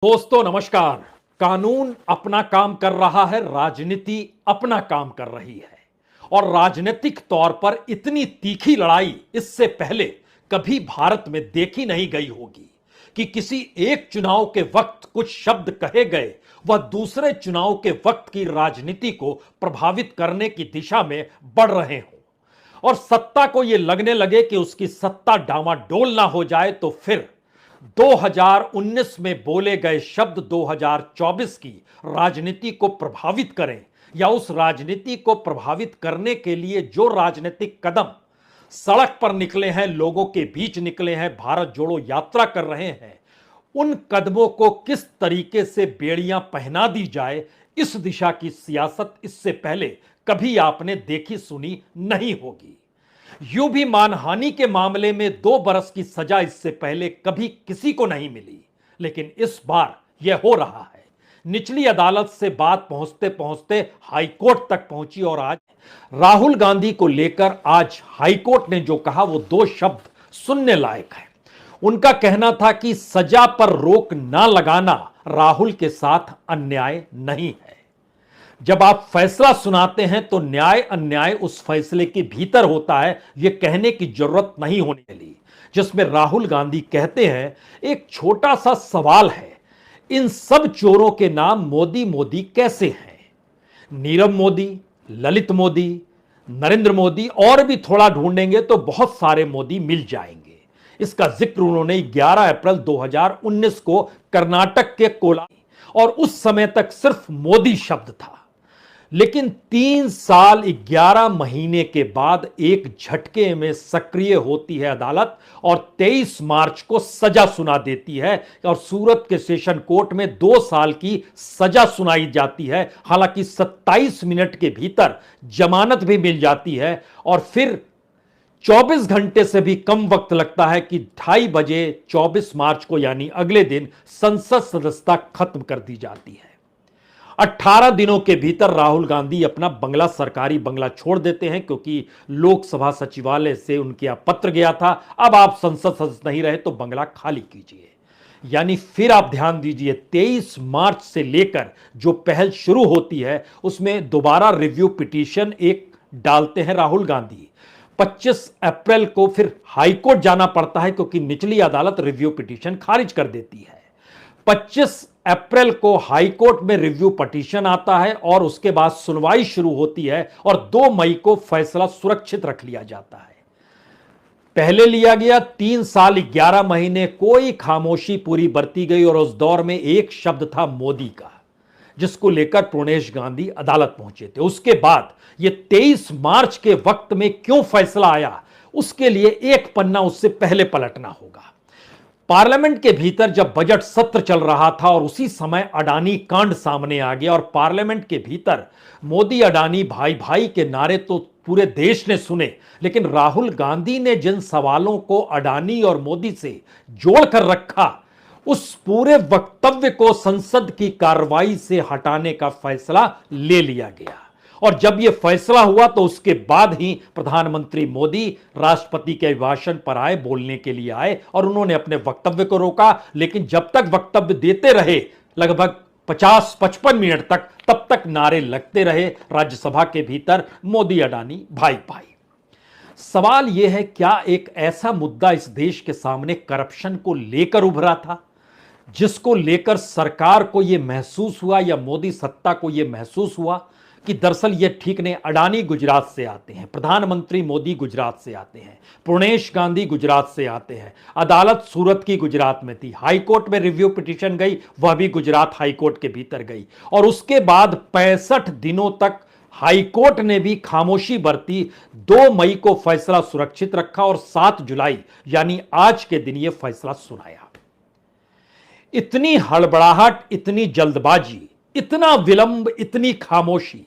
दोस्तों नमस्कार। कानून अपना काम कर रहा है, राजनीति अपना काम कर रही है और राजनीतिक तौर पर इतनी तीखी लड़ाई इससे पहले कभी भारत में देखी नहीं गई होगी कि किसी एक चुनाव के वक्त कुछ शब्द कहे गए वह दूसरे चुनाव के वक्त की राजनीति को प्रभावित करने की दिशा में बढ़ रहे हों और सत्ता को यह लगने लगे कि उसकी सत्ता डामाडोल ना हो जाए तो फिर 2019 में बोले गए शब्द 2024 की राजनीति को प्रभावित करें या उस राजनीति को प्रभावित करने के लिए जो राजनीतिक कदम सड़क पर निकले हैं, लोगों के बीच निकले हैं, भारत जोड़ो यात्रा कर रहे हैं, उन कदमों को किस तरीके से बेड़ियां पहना दी जाए, इस दिशा की सियासत इससे पहले कभी आपने देखी सुनी नहीं होगी। यूं भी मानहानि के मामले में 2 बरस की सजा इससे पहले कभी किसी को नहीं मिली, लेकिन इस बार यह हो रहा है। निचली अदालत से बात पहुंचते पहुंचते हाईकोर्ट तक पहुंची और आज राहुल गांधी को लेकर आज हाईकोर्ट ने जो कहा वो 2 शब्द सुनने लायक है। उनका कहना था कि सजा पर रोक ना लगाना राहुल के साथ अन्याय नहीं है। जब आप फैसला सुनाते हैं तो न्याय अन्याय उस फैसले के भीतर होता है, यह कहने की जरूरत नहीं होने वाली। जिसमें राहुल गांधी कहते हैं, एक छोटा सा सवाल है, इन सब चोरों के नाम मोदी मोदी कैसे हैं? नीरव मोदी, ललित मोदी, नरेंद्र मोदी और भी थोड़ा ढूंढेंगे तो बहुत सारे मोदी मिल जाएंगे। इसका जिक्र उन्होंने 11 अप्रैल 2019 को कर्नाटक के कोलार और उस समय तक सिर्फ मोदी शब्द था। लेकिन 3 साल 11 महीने के बाद एक झटके में सक्रिय होती है अदालत और 23 मार्च को सजा सुना देती है और सूरत के सेशन कोर्ट में 2 साल की सजा सुनाई जाती है। हालांकि 27 मिनट के भीतर जमानत भी मिल जाती है और फिर 24 घंटे से भी कम वक्त लगता है कि 2:30 बजे 24 मार्च को यानी अगले दिन संसद सदस्यता खत्म कर दी जाती है। 18 दिनों के भीतर राहुल गांधी अपना बंगला, सरकारी बंगला छोड़ देते हैं क्योंकि लोकसभा सचिवालय से उनके यहां पत्र गया था, अब आप संसद सदस्य नहीं रहे तो बंगला खाली कीजिए। यानी फिर आप ध्यान दीजिए, 23 मार्च से लेकर जो पहल शुरू होती है उसमें दोबारा रिव्यू पिटीशन एक डालते हैं राहुल गांधी। 25 अप्रैल को फिर हाईकोर्ट जाना पड़ता है क्योंकि निचली अदालत रिव्यू पिटीशन खारिज कर देती है। 25 अप्रैल को हाईकोर्ट में रिव्यू पिटीशन आता है और उसके बाद सुनवाई शुरू होती है और 2 मई को फैसला सुरक्षित रख लिया जाता है। पहले लिया गया 3 साल 11 महीने, कोई खामोशी पूरी बरती गई और उस दौर में एक शब्द था मोदी का, जिसको लेकर प्रणेश गांधी अदालत पहुंचे थे। उसके बाद यह 23 मार्च के वक्त में क्यों फैसला आया, उसके लिए एक पन्ना उससे पहले पलटना होगा। पार्लियामेंट के भीतर जब बजट सत्र चल रहा था और उसी समय अडानी कांड सामने आ गया और पार्लियामेंट के भीतर मोदी अडानी भाई भाई के नारे तो पूरे देश ने सुने, लेकिन राहुल गांधी ने जिन सवालों को अडानी और मोदी से जोड़कर रखा, उस पूरे वक्तव्य को संसद की कार्रवाई से हटाने का फैसला ले लिया गया। और जब यह फैसला हुआ तो उसके बाद ही प्रधानमंत्री मोदी राष्ट्रपति के अभिभाषण पर आए, बोलने के लिए आए और उन्होंने अपने वक्तव्य को रोका। लेकिन जब तक वक्तव्य देते रहे लगभग 50-55 मिनट तक, तब तक नारे लगते रहे राज्यसभा के भीतर, मोदी अडानी भाई भाई। सवाल यह है, क्या एक ऐसा मुद्दा इस देश के सामने करप्शन को लेकर उभरा था जिसको लेकर सरकार को यह महसूस हुआ या मोदी सत्ता को यह महसूस हुआ कि दरअसल यह ठीक नहीं? अडानी गुजरात से आते हैं, प्रधानमंत्री मोदी गुजरात से आते हैं, प्रणेश गांधी गुजरात से आते हैं, अदालत सूरत की गुजरात में थी, हाईकोर्ट में रिव्यू पिटीशन गई, वह भी गुजरात हाईकोर्ट के भीतर गई और उसके बाद 65 दिनों तक हाईकोर्ट ने भी खामोशी बरती। 2 मई को फैसला सुरक्षित रखा और 7 जुलाई यानी आज के दिन यह फैसला सुनाया। इतनी हड़बड़ाहट, इतनी जल्दबाजी, इतना विलंब, इतनी खामोशी,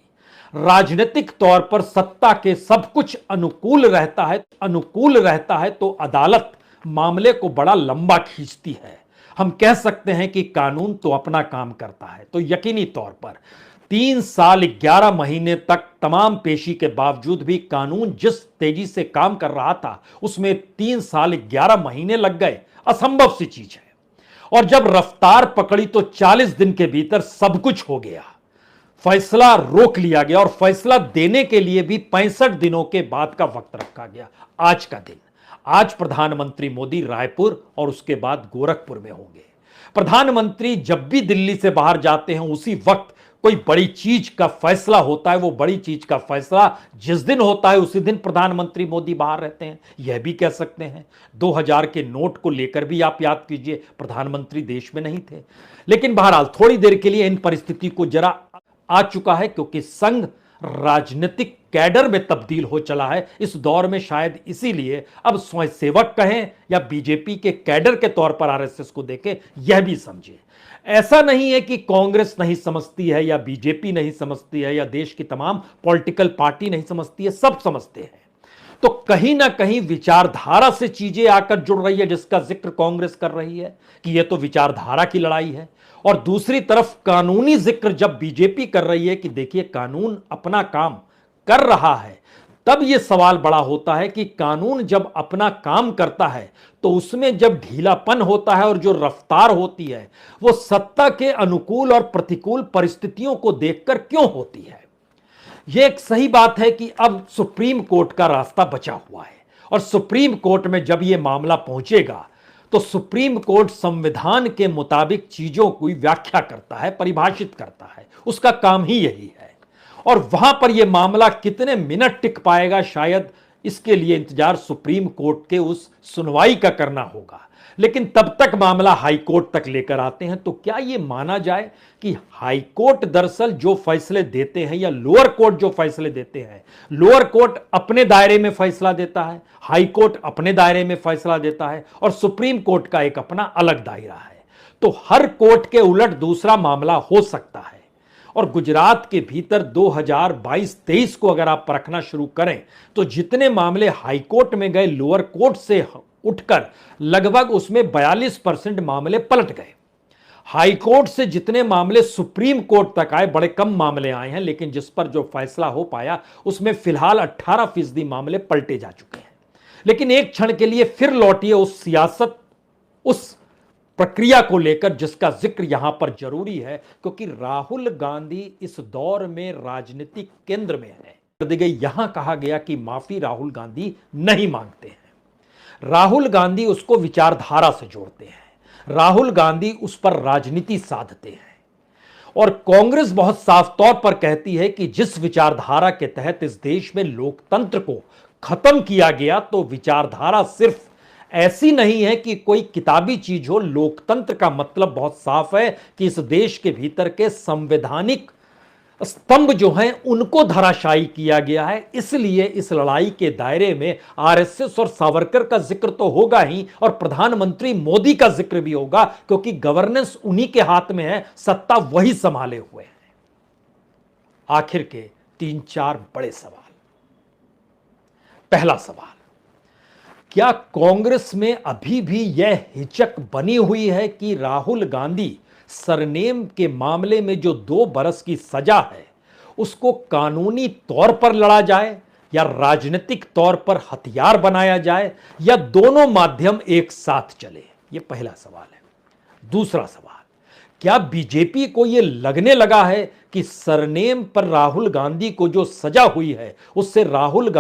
राजनीतिक तौर पर सत्ता के सब कुछ अनुकूल रहता है तो अदालत मामले को बड़ा लंबा खींचती है। हम कह सकते हैं कि कानून तो अपना काम करता है। तो यकीनी तौर पर 3 साल 11 महीने तक तमाम पेशी के बावजूद भी कानून जिस तेजी से काम कर रहा था उसमें 3 साल 11 महीने लग गए, असंभव सी चीज है। और जब रफ्तार पकड़ी तो 40 दिन के भीतर सब कुछ हो गया, फैसला रोक लिया गया और फैसला देने के लिए भी 65 दिनों के बाद का वक्त रखा गया। आज का दिन, आज प्रधानमंत्री मोदी रायपुर और उसके बाद गोरखपुर में होंगे। प्रधानमंत्री जब भी दिल्ली से बाहर जाते हैं उसी वक्त कोई बड़ी चीज का फैसला होता है। वो बड़ी चीज का फैसला जिस दिन होता है उसी दिन प्रधानमंत्री मोदी बाहर रहते हैं, यह भी कह सकते हैं। 2000 के नोट को लेकर भी आप याद कीजिए, प्रधानमंत्री देश में नहीं थे। लेकिन बहरहाल थोड़ी देर के लिए इन परिस्थिति को जरा आ चुका है, क्योंकि संघ राजनीतिक कैडर में तब्दील हो चला है इस दौर में। शायद इसीलिए अब स्वयंसेवक कहें या बीजेपी के कैडर के तौर पर आरएसएस को देखें, यह भी समझे। ऐसा नहीं है कि कांग्रेस नहीं समझती है या बीजेपी नहीं समझती है या देश की तमाम पॉलिटिकल पार्टी नहीं समझती है, सब समझते हैं। तो कहीं ना कहीं विचारधारा से चीजें आकर जुड़ रही है, जिसका जिक्र कांग्रेस कर रही है कि यह तो विचारधारा की लड़ाई है। और दूसरी तरफ कानूनी जिक्र जब बीजेपी कर रही है कि देखिए कानून अपना काम कर रहा है, तब यह सवाल बड़ा होता है कि कानून जब अपना काम करता है तो उसमें जब ढीलापन होता है और जो रफ्तार होती है वो सत्ता के अनुकूल और प्रतिकूल परिस्थितियों को देखकर क्यों होती है। यह एक सही बात है कि अब सुप्रीम कोर्ट का रास्ता बचा हुआ है और सुप्रीम कोर्ट में जब यह मामला पहुंचेगा तो सुप्रीम कोर्ट संविधान के मुताबिक चीजों की व्याख्या करता है, परिभाषित करता है, उसका काम ही यही है। और वहां पर यह मामला कितने मिनट टिक पाएगा, शायद इसके लिए इंतजार सुप्रीम कोर्ट के उस सुनवाई का करना होगा। लेकिन तब तक मामला हाई कोर्ट तक लेकर आते हैं। तो क्या यह माना जाए कि हाई कोर्ट दरअसल जो फैसले देते हैं या लोअर कोर्ट जो फैसले देते हैं, लोअर कोर्ट अपने दायरे में फैसला देता है, हाई कोर्ट अपने दायरे में फैसला देता है और सुप्रीम कोर्ट का एक अपना अलग दायरा है। तो हर कोर्ट के उलट दूसरा मामला हो सकता है। और गुजरात के भीतर 2022-23 को अगर आप परखना शुरू करें तो जितने मामले हाई कोर्ट में गए लोअर कोर्ट से उठकर लगभग उसमें 42% मामले पलट गए। हाई कोर्ट से जितने मामले सुप्रीम कोर्ट तक आए, बड़े कम मामले आए हैं, लेकिन जिस पर जो फैसला हो पाया उसमें फिलहाल 18% मामले पलटे जा चुके हैं। लेकिन एक क्षण के लिए फिर लौटिए उस सियासत, उस प्रक्रिया को लेकर जिसका जिक्र यहां पर जरूरी है, क्योंकि राहुल गांधी इस दौर में राजनीतिक केंद्र में है। यहां कहा गया कि माफी राहुल गांधी नहीं मांगते हैं, राहुल गांधी उसको विचारधारा से जोड़ते हैं, राहुल गांधी उस पर राजनीति साधते हैं। और कांग्रेस बहुत साफ तौर पर कहती है कि जिस विचारधारा के तहत इस देश में लोकतंत्र को खत्म किया गया, तो विचारधारा सिर्फ ऐसी नहीं है कि कोई किताबी चीज हो। लोकतंत्र का मतलब बहुत साफ है कि इस देश के भीतर के संवैधानिक स्तंभ जो हैं उनको धराशायी किया गया है। इसलिए इस लड़ाई के दायरे में आरएसएस और सावरकर का जिक्र तो होगा ही और प्रधानमंत्री मोदी का जिक्र भी होगा, क्योंकि गवर्नेंस उन्हीं के हाथ में है, सत्ता वही संभाले हुए हैं। आखिर के 3-4 बड़े सवाल। पहला सवाल, क्या कांग्रेस में अभी भी यह हिचक बनी हुई है कि राहुल गांधी सरनेम के मामले में जो 2 बरस की सजा है उसको कानूनी तौर पर लड़ा जाए या राजनीतिक तौर पर हथियार बनाया जाए, या दोनों माध्यम एक साथ चले? यह पहला सवाल है। दूसरा सवाल, क्या बीजेपी को यह लगने लगा है कि सरनेम पर राहुल गांधी को जो सजा हुई है उससे राहुल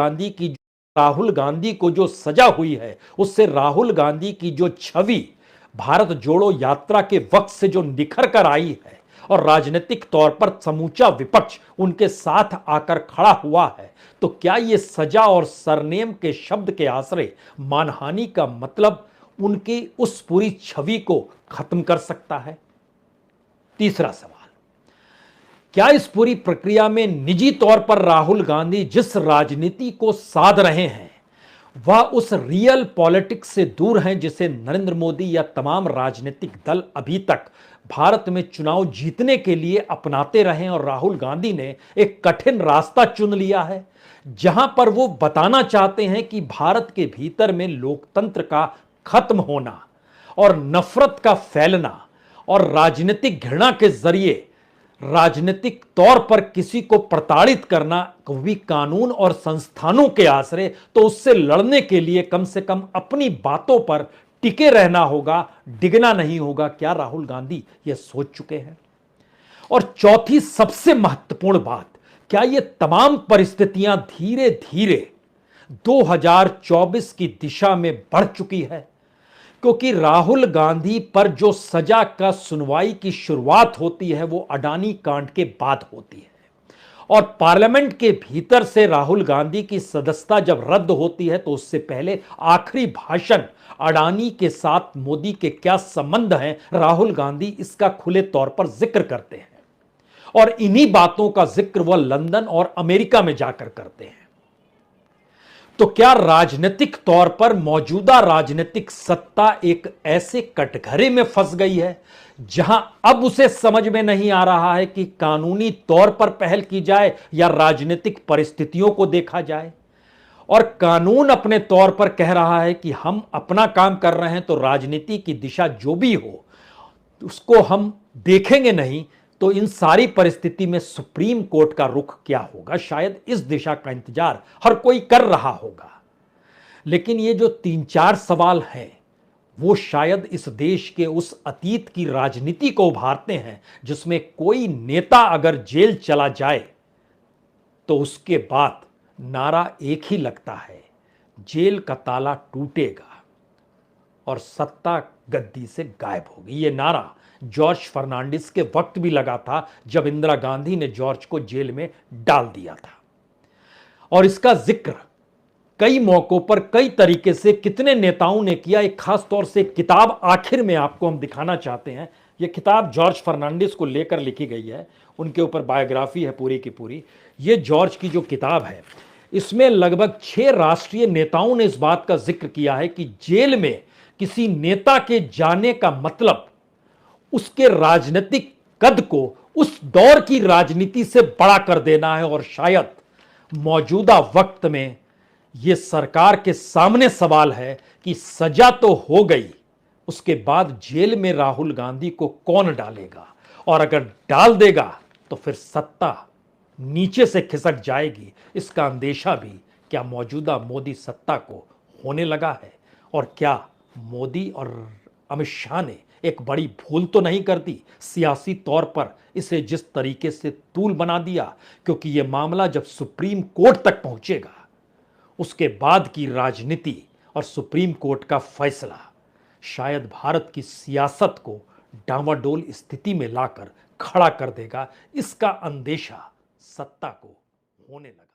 गांधी की जो छवि भारत जोड़ो यात्रा के वक्त से जो निखर कर आई है और राजनीतिक तौर पर समूचा विपक्ष उनके साथ आकर खड़ा हुआ है, तो क्या यह सजा और सरनेम के शब्द के आश्रय मानहानि का मतलब उनकी उस पूरी छवि को खत्म कर सकता है? तीसरा सवाल, क्या इस पूरी प्रक्रिया में निजी तौर पर राहुल गांधी जिस राजनीति को साध रहे हैं वह उस रियल पॉलिटिक्स से दूर हैं जिसे नरेंद्र मोदी या तमाम राजनीतिक दल अभी तक भारत में चुनाव जीतने के लिए अपनाते रहे? और राहुल गांधी ने एक कठिन रास्ता चुन लिया है जहां पर वो बताना चाहते हैं कि भारत के भीतर में लोकतंत्र का खत्म होना और नफरत का फैलना और राजनीतिक घृणा के जरिए राजनीतिक तौर पर किसी को प्रताड़ित करना, कभी कानून और संस्थानों के आश्रय, तो उससे लड़ने के लिए कम से कम अपनी बातों पर टिके रहना होगा, डिगना नहीं होगा, क्या राहुल गांधी यह सोच चुके हैं? और चौथी सबसे महत्वपूर्ण बात, क्या ये तमाम परिस्थितियां धीरे धीरे 2024 की दिशा में बढ़ चुकी है? क्योंकि राहुल गांधी पर जो सजा का सुनवाई की शुरुआत होती है वो अडानी कांड के बाद होती है, और पार्लियामेंट के भीतर से राहुल गांधी की सदस्यता जब रद्द होती है तो उससे पहले आखिरी भाषण अडानी के साथ मोदी के क्या संबंध हैं, राहुल गांधी इसका खुले तौर पर जिक्र करते हैं, और इन्हीं बातों का जिक्र वह लंदन और अमेरिका में जाकर करते हैं। तो क्या राजनीतिक तौर पर मौजूदा राजनीतिक सत्ता एक ऐसे कटघरे में फंस गई है जहां अब उसे समझ में नहीं आ रहा है कि कानूनी तौर पर पहल की जाए या राजनीतिक परिस्थितियों को देखा जाए? और कानून अपने तौर पर कह रहा है कि हम अपना काम कर रहे हैं, तो राजनीति की दिशा जो भी हो उसको हम देखेंगे नहीं। तो इन सारी परिस्थिति में सुप्रीम कोर्ट का रुख क्या होगा, शायद इस दिशा का इंतजार हर कोई कर रहा होगा। लेकिन ये जो 3-4 सवाल हैं वो शायद इस देश के उस अतीत की राजनीति को उभारते हैं जिसमें कोई नेता अगर जेल चला जाए तो उसके बाद नारा एक ही लगता है, जेल का ताला टूटेगा और सत्ता गद्दी से गायब होगी। ये नारा जॉर्ज फर्नांडिस के वक्त भी लगा था जब इंदिरा गांधी ने जॉर्ज को जेल में डाल दिया था, और इसका जिक्र कई मौकों पर कई तरीके से कितने नेताओं ने किया। एक खास तौर से किताब आखिर में आपको हम दिखाना चाहते हैं। यह किताब जॉर्ज फर्नांडिस को लेकर लिखी गई है, उनके ऊपर बायोग्राफी है पूरी की पूरी। ये जॉर्ज की जो किताब है इसमें लगभग 6 राष्ट्रीय नेताओं ने इस बात का जिक्र किया है कि जेल में किसी नेता के जाने का मतलब उसके राजनीतिक कद को उस दौर की राजनीति से बड़ा कर देना है, और शायद मौजूदा वक्त में यह सरकार के सामने सवाल है कि सजा तो हो गई, उसके बाद जेल में राहुल गांधी को कौन डालेगा, और अगर डाल देगा तो फिर सत्ता नीचे से खिसक जाएगी। इसका अंदेशा भी क्या मौजूदा मोदी सत्ता को होने लगा है? और क्या मोदी और अमित शाह ने एक बड़ी भूल तो नहीं कर दी सियासी तौर पर इसे जिस तरीके से तूल बना दिया? क्योंकि यह मामला जब सुप्रीम कोर्ट तक पहुंचेगा उसके बाद की राजनीति और सुप्रीम कोर्ट का फैसला शायद भारत की सियासत को डामाडोल स्थिति में लाकर खड़ा कर देगा। इसका अंदेशा सत्ता को होने लगा।